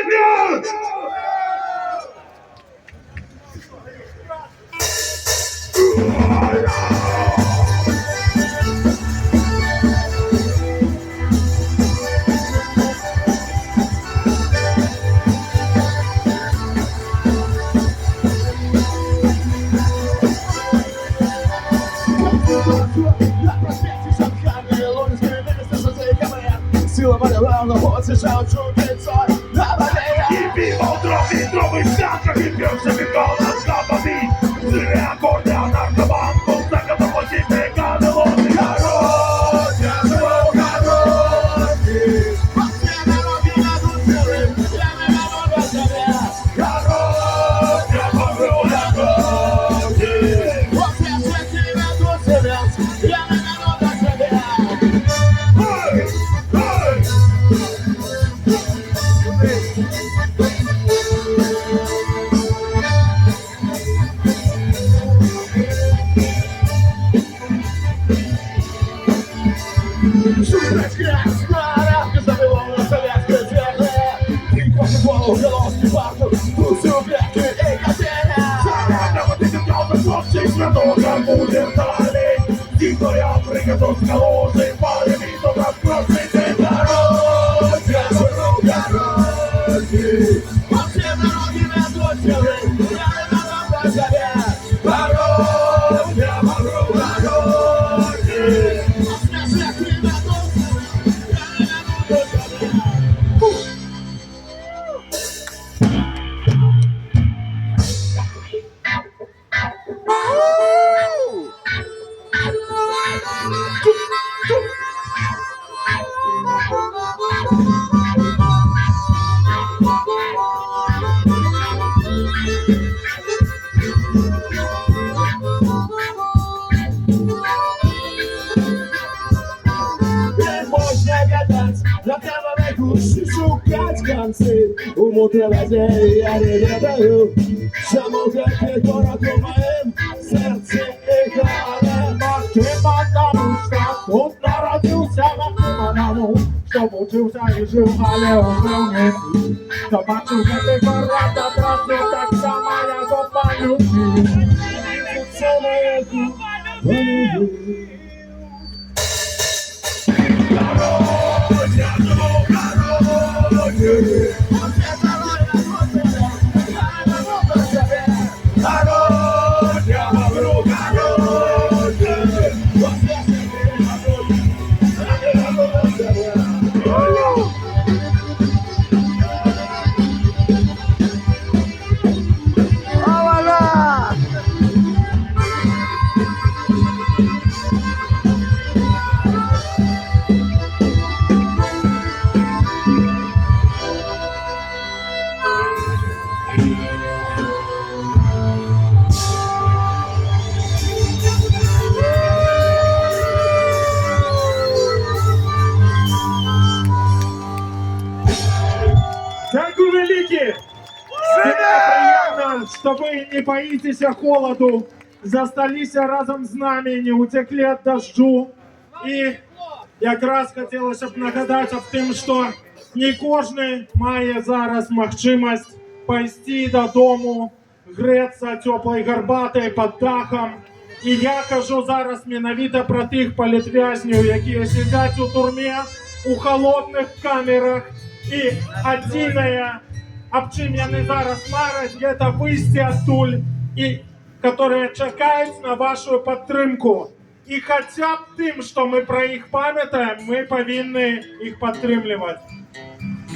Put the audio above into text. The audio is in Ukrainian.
Нет! Сила малювала, посвящав чудесо на воде. И пиво трехлитровых чашках, и пьешься колос на воды. Зря корня наркоманку, за которого тебе гадалоны. Короче, я живу короче. После дороги на душевым, я не могу без тебя. Короче, я помру на кровати. После смерти на душевым, я не могу без тебя. Эй! Эй! Шуточка, снарядка забила на советское тело. И кофе голову, головский бахнул, тусил веки и котеля. Зарядно вот эти пьёсы, слушай, святого будет далее. Виктория приготовь колосы, парень, и то как красный цвет. Короче, я живу короче. После дороги на душевым, я не могу без тебя. Короче, я помру на кровати. После смерти на душевым, я не могу без тебя. Nie można gadać, na kawałek szukać końcy. Umutrywać ja nie wiadomo. Samochętnie poratowałem serce echo, ale chyba tam świat od narodził się Matymanamą. Kto uczył się i żył, ale on był nie pił. Zobaczył, że tego rada trafił tak samo jak opalił. Co mojego Короче, я живу короче. Короче, я помру короче. Дякую велике! Приятно, что вы не боитесь холоду, застались разом з нами, не утекли от дождю. І якраз хотілося б нагадати в тим, що не кожен має зараз можливість пойти додому, греться теплою гарбатою під дахом. І я кажу зараз менавіта про тих політв'язнів, які сидять у турмі, у холодних камерах. І єдине, об чим яны зараз марять, це вийти оттуль, і которые чекають на вашу підтримку. І хоча б тим, що ми про їх пам'ятаємо, ми повинні їх підтримувати.